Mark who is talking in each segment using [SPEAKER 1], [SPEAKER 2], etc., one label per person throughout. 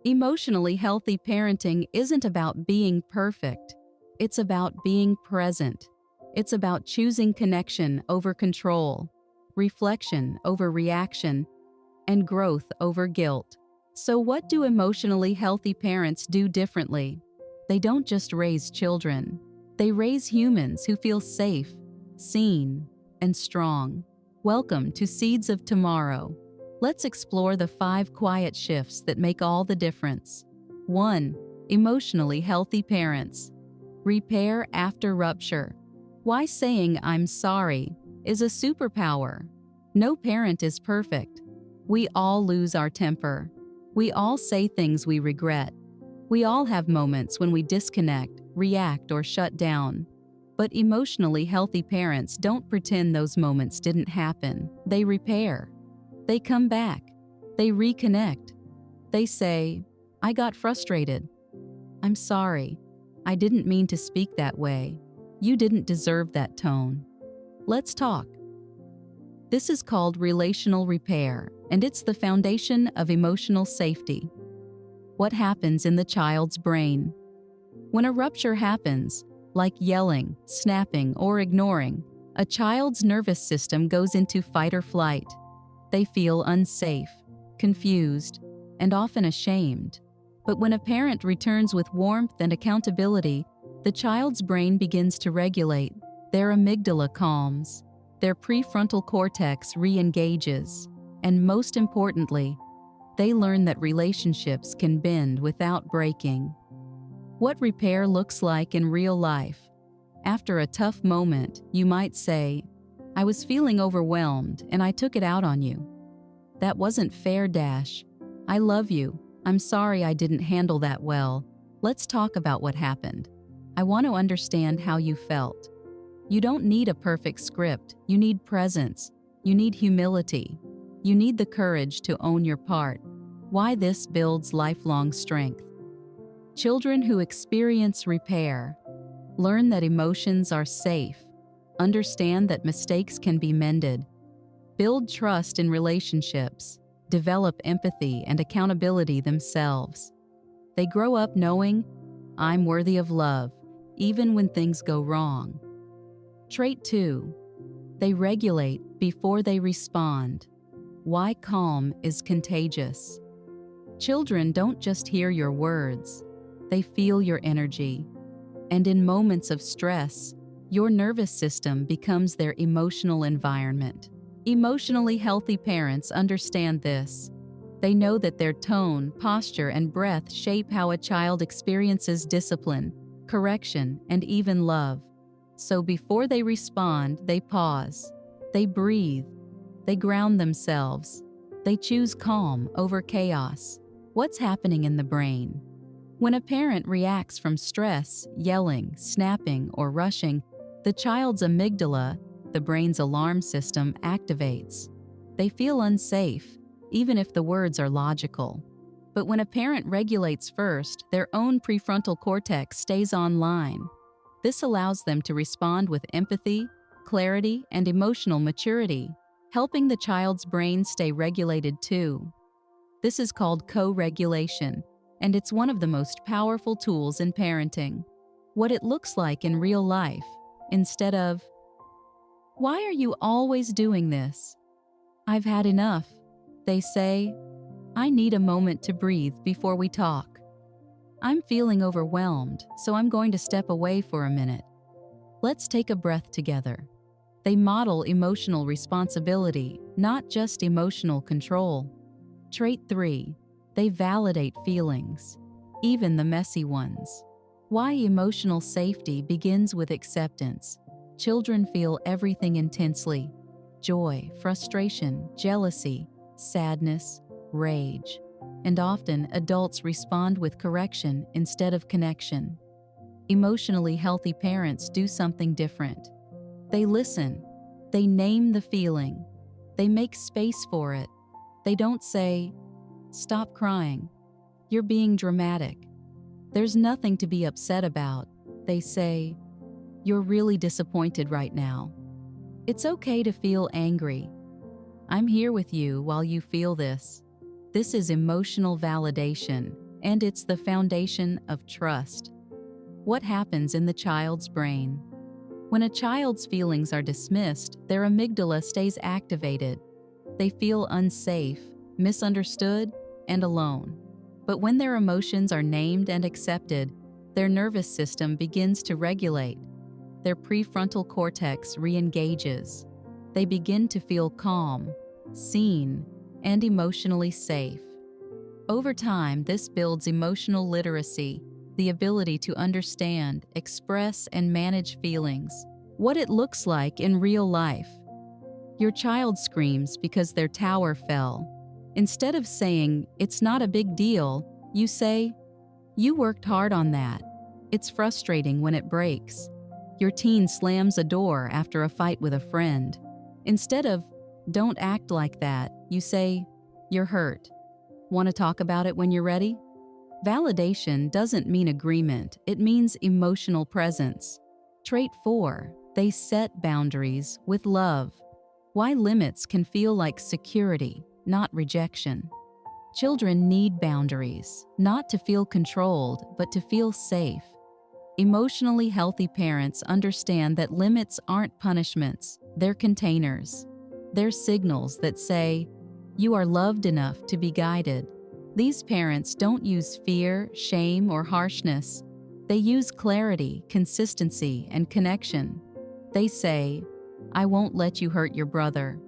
[SPEAKER 1] Emotionally healthy parenting isn't about being perfect. It's about being present. It's about choosing connection over control, reflection over reaction, and growth over guilt. So, what do emotionally healthy parents do differently? They don't just raise children, they raise humans who feel safe, seen, and strong. Welcome to Seeds of Tomorrow. Let's explore the 5 quiet shifts that make all the difference. 1. Emotionally healthy parents. Repair after rupture. Why saying "I'm sorry" is a superpower. No parent is perfect. We all lose our temper. We all say things we regret. We all have moments when we disconnect, react, or shut down. But emotionally healthy parents don't pretend those moments didn't happen. They repair. They come back. They reconnect. They say, "I got frustrated. I'm sorry. I didn't mean to speak that way. You didn't deserve that tone. Let's talk." This is called relational repair, and it's the foundation of emotional safety. What happens in the child's brain? When a rupture happens, like yelling, snapping, or ignoring, a child's nervous system goes into fight or flight. They feel unsafe, confused, and often ashamed. But when a parent returns with warmth and accountability, the child's brain begins to regulate. Their amygdala calms, their prefrontal cortex re-engages, and most importantly, they learn that relationships can bend without breaking. What repair looks like in real life. After a tough moment, you might say, "I was feeling overwhelmed and I took it out on you. That wasn't fair, Dash. I love you. I'm sorry I didn't handle that well. Let's talk about what happened. I want to understand how you felt." You don't need a perfect script. You need presence. You need humility. You need the courage to own your part. Why this builds lifelong strength. Children who experience repair learn that emotions are safe, understand that mistakes can be mended, build trust in relationships, develop empathy and accountability themselves. They grow up knowing, "I'm worthy of love, even when things go wrong." Trait 2. They regulate before they respond. Why calm is contagious. Children don't just hear your words, they feel your energy. And in moments of stress, your nervous system becomes their emotional environment. Emotionally healthy parents understand this. They know that their tone, posture, and breath shape how a child experiences discipline, correction, and even love. So before they respond, they pause, they breathe, they ground themselves, they choose calm over chaos. What's happening in the brain? When a parent reacts from stress, yelling, snapping, or rushing, the child's amygdala, the brain's alarm system, activates. They feel unsafe, even if the words are logical. But when a parent regulates first, their own prefrontal cortex stays online. This allows them to respond with empathy, clarity, and emotional maturity, helping the child's brain stay regulated too. This is called co-regulation, and it's one of the most powerful tools in parenting. What it looks like in real life, instead of, "Why are you always doing this? I've had enough," they say, "I need a moment to breathe before we talk. I'm feeling overwhelmed, so I'm going to step away for a minute. Let's take a breath together." They model emotional responsibility, not just emotional control. Trait 3. They validate feelings, even the messy ones. Why emotional safety begins with acceptance. Children feel everything intensely: joy, frustration, jealousy, sadness, rage. And often adults respond with correction instead of connection. Emotionally healthy parents do something different. They listen. They name the feeling. They make space for it. They don't say, "Stop crying. You're being dramatic. There's nothing to be upset about." They say, "You're really disappointed right now. It's okay to feel angry. I'm here with you while you feel this." This is emotional validation, and it's the foundation of trust. What happens in the child's brain? When a child's feelings are dismissed, their amygdala stays activated. They feel unsafe, misunderstood, and alone. But when their emotions are named and accepted, their nervous system begins to regulate. Their prefrontal cortex re-engages. They begin to feel calm, seen, and emotionally safe. Over time, this builds emotional literacy, the ability to understand, express, and manage feelings. What it looks like in real life. Your child screams because their tower fell. Instead of saying, "It's not a big deal," you say, "You worked hard on that." It's frustrating when it breaks. Your teen slams a door after a fight with a friend. Instead of, "Don't act like that," you say, "You're hurt. Want to talk about it when you're ready?" Validation doesn't mean agreement, it means emotional presence. Trait 4, they set boundaries with love. Why limits can feel like security, not rejection. Children need boundaries, not to feel controlled, but to feel safe. Emotionally healthy parents understand that limits aren't punishments, they're containers. They're signals that say, "You are loved enough to be guided." These parents don't use fear, shame, or harshness. They use clarity, consistency, and connection. They say, "I won't let you hurt your brother.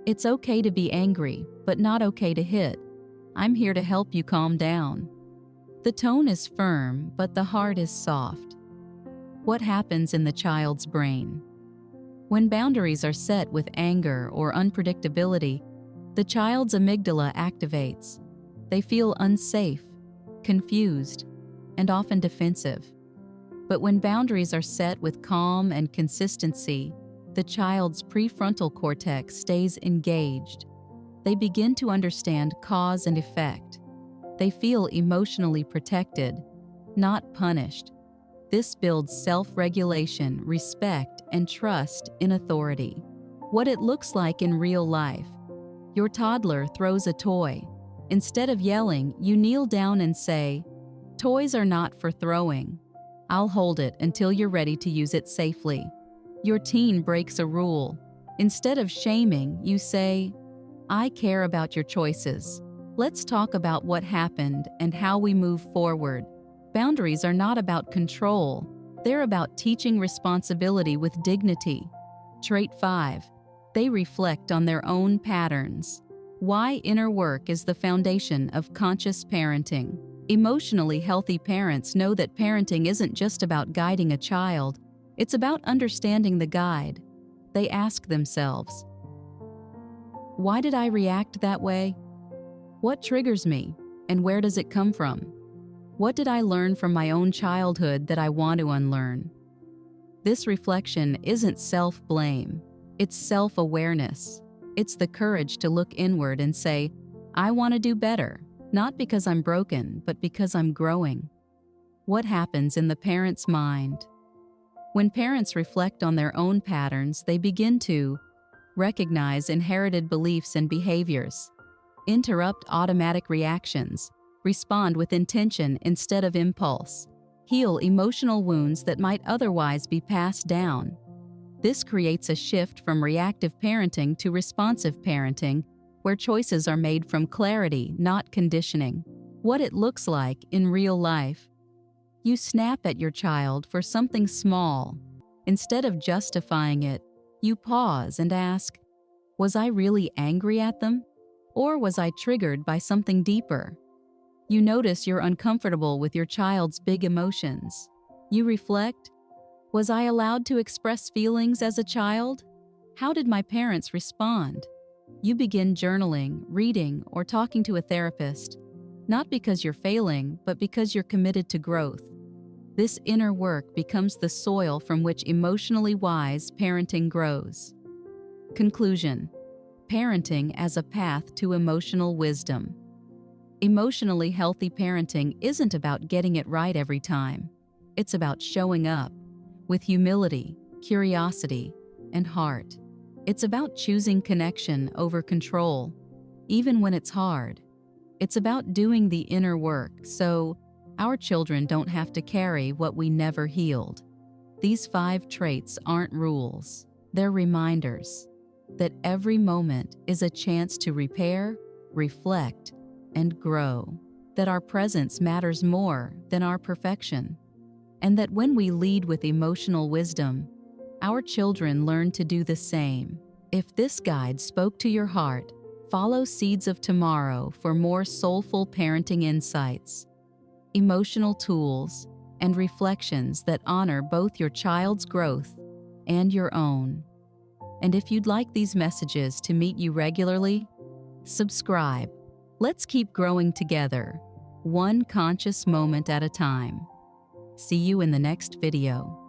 [SPEAKER 1] It's okay to be angry, but not okay to hit. I'm here to help you calm down." The tone is firm, but the heart is soft. What happens in the child's brain? When boundaries are set with anger or unpredictability, the child's amygdala activates. They feel unsafe, confused, and often defensive. But when boundaries are set with calm and consistency, the child's prefrontal cortex stays engaged. They begin to understand cause and effect. They feel emotionally protected, not punished. This builds self-regulation, respect, and trust in authority. What it looks like in real life. Your toddler throws a toy. Instead of yelling, you kneel down and say, "Toys are not for throwing. I'll hold it until you're ready to use it safely." Your teen breaks a rule. Instead of shaming, you say, "I care about your choices. Let's talk about what happened and how we move forward." Boundaries are not about control. They're about teaching responsibility with dignity. Trait 5. They reflect on their own patterns. Why inner work is the foundation of conscious parenting. Emotionally healthy parents know that parenting isn't just about guiding a child, it's about understanding the guide. They ask themselves, "Why did I react that way? What triggers me, and where does it come from? What did I learn from my own childhood that I want to unlearn?" This reflection isn't self-blame, it's self-awareness. It's the courage to look inward and say, "I want to do better, not because I'm broken, but because I'm growing." What happens in the parent's mind? When parents reflect on their own patterns, they begin to recognize inherited beliefs and behaviors, interrupt automatic reactions, respond with intention instead of impulse, heal emotional wounds that might otherwise be passed down. This creates a shift from reactive parenting to responsive parenting, where choices are made from clarity, not conditioning. What it looks like in real life. You snap at your child for something small. Instead of justifying it, you pause and ask, "Was I really angry at them? Or was I triggered by something deeper?" You notice you're uncomfortable with your child's big emotions. You reflect, "Was I allowed to express feelings as a child? How did my parents respond?" You begin journaling, reading, or talking to a therapist, not because you're failing, but because you're committed to growth. This inner work becomes the soil from which emotionally wise parenting grows. Conclusion: parenting as a path to emotional wisdom. Emotionally healthy parenting isn't about getting it right every time. It's about showing up with humility, curiosity, and heart. It's about choosing connection over control, even when it's hard. It's about doing the inner work so our children don't have to carry what we never healed. These 5 traits aren't rules, they're reminders that every moment is a chance to repair, reflect, and grow, that our presence matters more than our perfection, and that when we lead with emotional wisdom, our children learn to do the same. If this guide spoke to your heart, follow Seeds of Tomorrow for more soulful parenting insights, emotional tools, and reflections that honor both your child's growth and your own. And if you'd like these messages to meet you regularly, subscribe. Let's keep growing together, one conscious moment at a time. See you in the next video.